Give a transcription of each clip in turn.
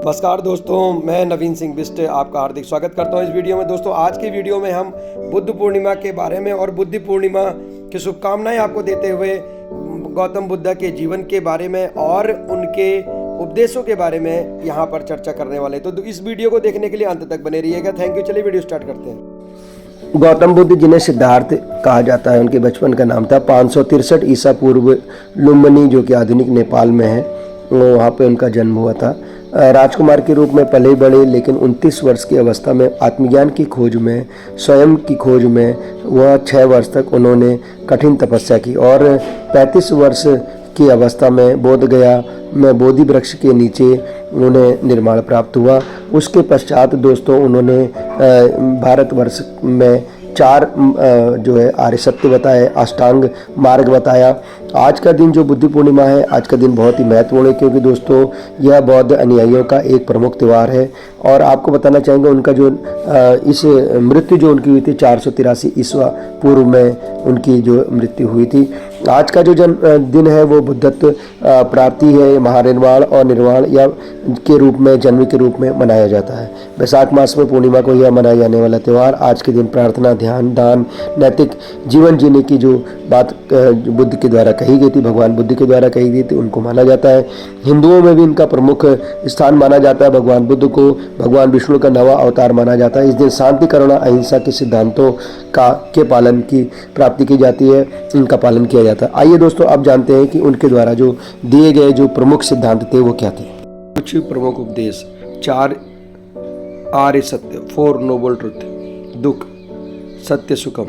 नमस्कार दोस्तों, मैं नवीन सिंह बिष्ट आपका हार्दिक स्वागत करता हूं इस वीडियो में। दोस्तों, आज की वीडियो में हम बुद्ध पूर्णिमा के बारे में और बुद्ध पूर्णिमा की शुभकामनाएं आपको देते हुए गौतम बुद्ध के जीवन के बारे में और उनके उपदेशों के बारे में यहाँ पर चर्चा करने वाले। तो इस वीडियो को देखने के लिए अंत तक बने रहिएगा। Thank you. चलिए वीडियो स्टार्ट करते हैं। गौतम बुद्ध जिन्हें सिद्धार्थ कहा जाता है, उनके बचपन का नाम था 563 ईसा पूर्व लुम्बिनी, जो कि आधुनिक नेपाल में है। वहाँ पे उनका जन्म हुआ था। राजकुमार के रूप में पले बढ़े, लेकिन 29 वर्ष की अवस्था में आत्मज्ञान की खोज में, स्वयं की खोज में वह 6 वर्ष तक उन्होंने कठिन तपस्या की और 35 वर्ष की अवस्था में बोधगया में बोधि वृक्ष के नीचे उन्हें निर्माण प्राप्त हुआ। उसके पश्चात दोस्तों उन्होंने भारतवर्ष में 4 जो है आर्य सत्य बताए, अष्टांग मार्ग बताया। आज का दिन जो बुद्ध पूर्णिमा है, आज का दिन बहुत ही महत्वपूर्ण है, क्योंकि दोस्तों यह बौद्ध अनुयायियों का एक प्रमुख त्यौहार है। और आपको बताना चाहेंगे उनका जो इस मृत्यु जो उनकी हुई थी 483 ईस्वा पूर्व में उनकी जो मृत्यु हुई थी। आज का जो दिन है वो बुद्धत्व प्राप्ति है, महानिर्वाण और निर्वाण या के रूप में, जन्म के रूप में मनाया जाता है। वैशाख मास में पूर्णिमा को यह मनाया जाने वाला त्यौहार। आज के दिन प्रार्थना, ध्यान, दान, नैतिक जीवन जीने की जो बात बुद्ध के द्वारा कही गई थी, भगवान बुद्ध के द्वारा कही गई थी, उनको माना जाता है। हिंदुओं में भी इनका प्रमुख स्थान माना जाता है। भगवान बुद्ध को भगवान विष्णु का नवा अवतार माना जाता है। इस दिन शांति, करुणा, अहिंसा के सिद्धांतों के पालन की प्राप्ति की जाती है, इनका पालन किया जाता है। आइए दोस्तों, अब जानते हैं कि उनके द्वारा जो दिए गए जो प्रमुख सिद्धांत थे वो क्या थे। कुछ प्रमुख उपदेश। 4 आर्य सत्य, 4 नोबल ट्रुथ। दुख, सत्य सुखम,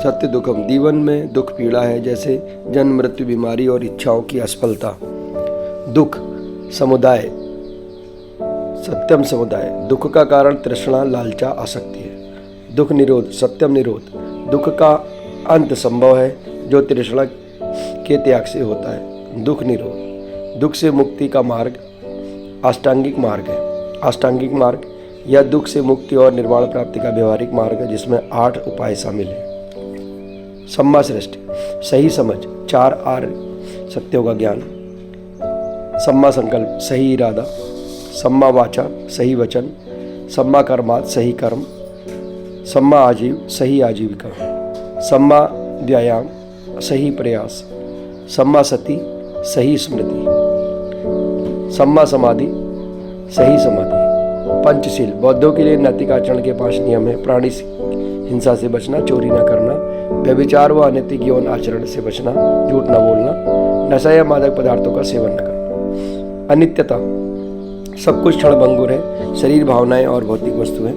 सत्य दुखम। जीवन में दुख पीड़ा है, जैसे जन्म, मृत्यु, बीमारी और इच्छाओं की असफलता। दुख समुदाय, सत्यम समुदाय। दुख का कारण तृष्णा, लालचा, आसक्ति है। दुख निरोध, सत्यम निरोध। दुख का अंत संभव है, जो तृष्णा के त्याग से होता है। दुख निरोध। दुख से मुक्ति का मार्ग अष्टांगिक मार्ग है। अष्टांगिक मार्ग यह दुख से मुक्ति और निर्वाण प्राप्ति का व्यवहारिक मार्ग है, जिसमें 8 उपाय शामिल हैं। सम्मा सृष्टि, सही समझ, 4 आर्य सत्यों का ज्ञान। सम्मा संकल्प, सही इरादा। सम्मा वाचा, सही वचन। सम्मा कर्मात, सही कर्म। सम्मा आजीव, सही आजीविका। सम्मा व्यायाम, सही प्रयास। सम्मा सती, सही स्मृति। सम्मा समाधि, सही समाधि। पंचशील, बौद्धों के लिए नैतिक आचरण के 5 नियम है। प्राणी हिंसा से बचना, चोरी न करना, व्यभिचार व अनैतिक यौन आचरण से बचना, झूठ न बोलना, नशा या मादक पदार्थों का सेवन न करना। अनित्यता, सब कुछ क्षणभंगुर है, शरीर, भावनाएं और भौतिक वस्तुएं।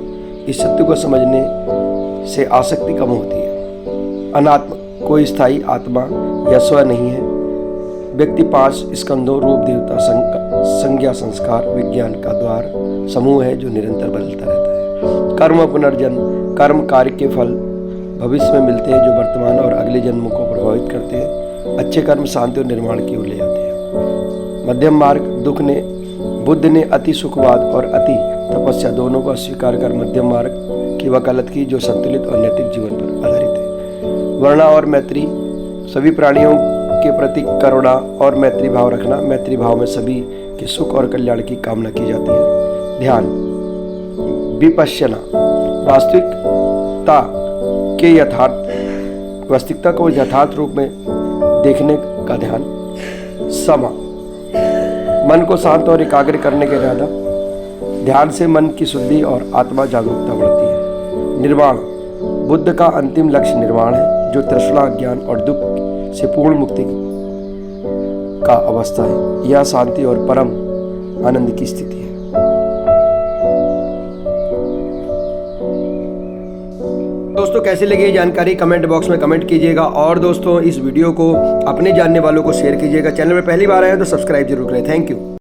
इस सत्य को समझने से आसक्ति कम होती है। अनात्म, कोई स्थायी आत्मा या स्व नहीं है। व्यक्ति 5 स्कंधों, रूप, देवता, संज्ञा, संस्कार, विज्ञान का द्वार समूह है, जो निरंतर बदलता रहता है। कर्म पुनर्जन्म, कर्म कार्य के फल भविष्य में मिलते हैं, जो वर्तमान और अगले जन्मों को प्रभावित करते हैं। अच्छे कर्म शांति और निर्माण की ओर ले जाते हैं। मध्यम मार्ग, बुद्ध ने अति सुखवाद और अति तपस्या दोनों को अस्वीकार कर मध्यम मार्ग की वकालत की, जो संतुलित और नैतिक जीवन पर आधारित है। वरुणा और मैत्री, सभी प्राणियों के प्रति करुणा और मैत्री भाव रखना। मैत्री भाव में सभी के सुख और कल्याण की कामना की जाती है। ध्यान, विपश्यना, वास्तविकता को यथार्थ रूप में देखने का ध्यान। समा, मन को शांत और एकाग्र करने का इरादा। ध्यान से मन की शुद्धि और आत्मा जागरूकता बढ़ती है। निर्वाण, बुद्ध का अंतिम लक्ष्य निर्वाण है, जो तृष्णा, ज्ञान और दुख से पूर्ण मुक्ति का अवस्था है। यह शांति और परम आनंद की स्थिति है। दोस्तों, कैसी लगी ये जानकारी कमेंट बॉक्स में कमेंट कीजिएगा। और दोस्तों, इस वीडियो को अपने जानने वालों को शेयर कीजिएगा। चैनल में पहली बार आए तो सब्सक्राइब जरूर करें। Thank you.